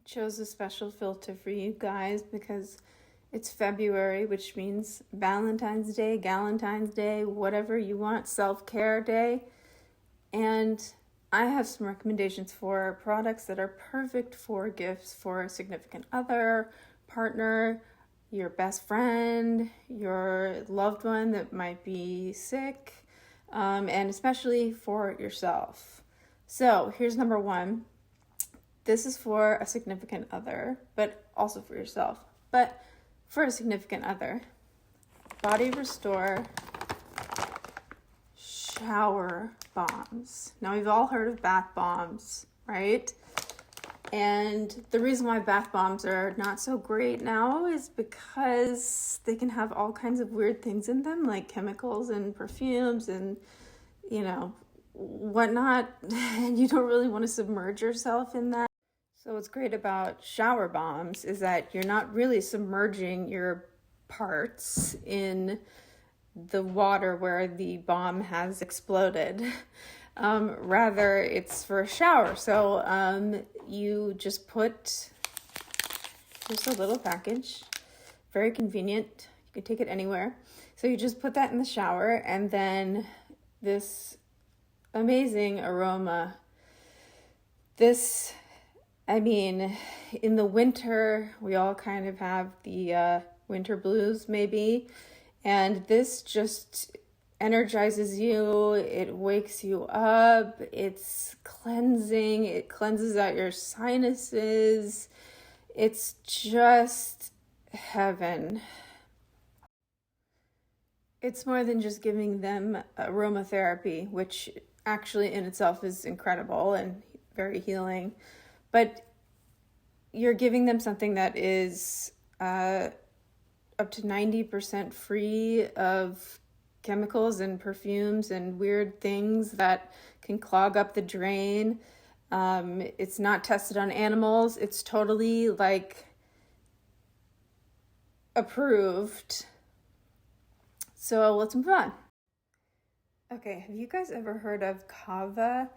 chose a special filter for you guys because it's February, which means Valentine's Day, Galentine's Day, whatever you want, self-care day. And I have some recommendations for products that are perfect for gifts for a significant other, partner, your best friend, your loved one that might be sick, and especially for yourself. So here's number one. This is for a significant other, but also for yourself. But for a significant other, Body Restore shower bombs. Now, we've all heard of bath bombs, right? And the reason why bath bombs are not so great now is because they can have all kinds of weird things in them, like chemicals and perfumes and, whatnot. And you don't really want to submerge yourself in that. So what's great about shower bombs is that you're not really submerging your parts in the water where the bomb has exploded. Rather, it's for a shower. So you just put just a little package, very convenient. You can take it anywhere. So you just put that in the shower, and then this amazing aroma. In the winter, we all kind of have the winter blues, maybe. And this just energizes you. It wakes you up. It's cleansing. It cleanses out your sinuses. It's just heaven. It's more than just giving them aromatherapy, which actually in itself is incredible and very healing. But you're giving them something that is up to 90% free of chemicals and perfumes and weird things that can clog up the drain. It's not tested on animals. It's totally approved. So let's move on. Okay, have you guys ever heard of Kava?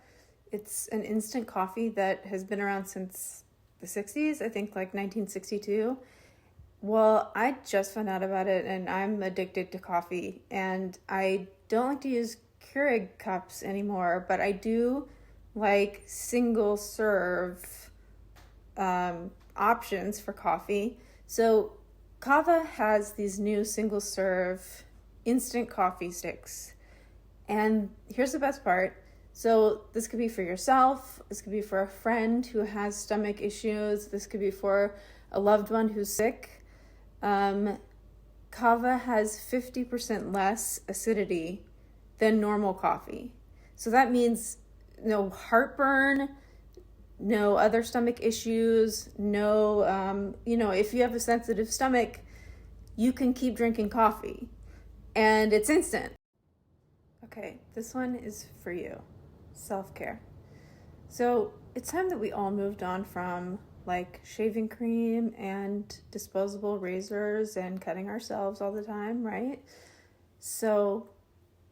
It's an instant coffee that has been around since the 60s, I think 1962. Well, I just found out about it and I'm addicted to coffee. And I don't like to use Keurig cups anymore, but I do like single serve options for coffee. So Kava has these new single serve instant coffee sticks. And here's the best part. So this could be for yourself. This could be for a friend who has stomach issues. This could be for a loved one who's sick. Kava has 50% less acidity than normal coffee. So that means no heartburn, no other stomach issues, no, if you have a sensitive stomach, you can keep drinking coffee. And it's instant. Okay, this one is for you. Self-care. So it's time that we all moved on from shaving cream and disposable razors and cutting ourselves all the time, right? So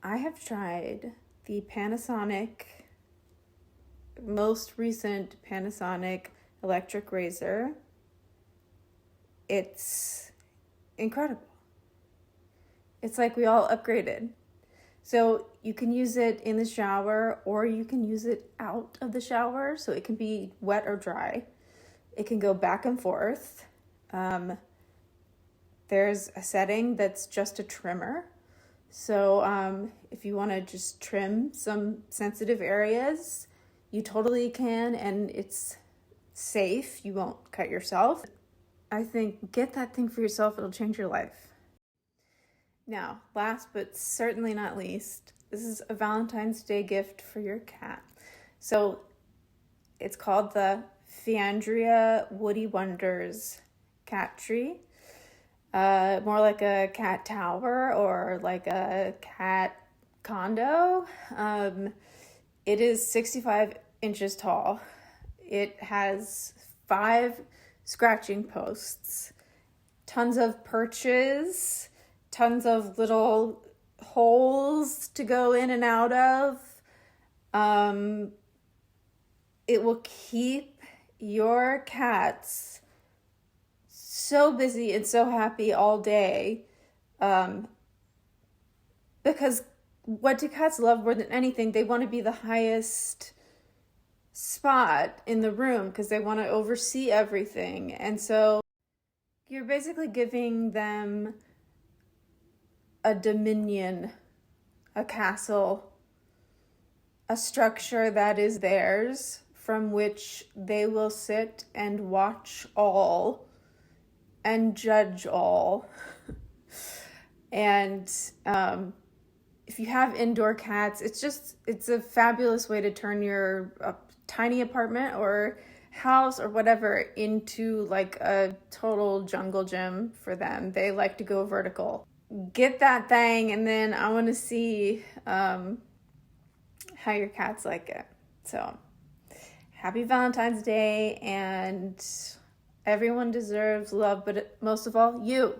I have tried the most recent Panasonic electric razor. It's incredible. It's like we all upgraded. So you can use it in the shower or you can use it out of the shower. So it can be wet or dry. It can go back and forth. There's a setting that's just a trimmer. So if you want to just trim some sensitive areas, you totally can, and it's safe. You won't cut yourself. I think get that thing for yourself. It'll change your life. Now, last but certainly not least, this is a Valentine's Day gift for your cat. So it's called the Fiandria Woody Wonders cat tree. More like a cat tower or like a cat condo. It is 65 inches tall. It has 5 scratching posts, tons of perches, tons of little holes to go in and out of. It will keep your cats so busy and so happy all day, because what do cats love more than anything? They want to be the highest spot in the room because they want to oversee everything. And so you're basically giving them a dominion, a castle, a structure that is theirs, from which they will sit and watch all and judge all. And if you have indoor cats, it's a fabulous way to turn your tiny apartment or house or whatever into like a total jungle gym for them. They like to go vertical. Get that thing, and then I want to see how your cats like it. So happy Valentine's Day, and everyone deserves love, but most of all, you.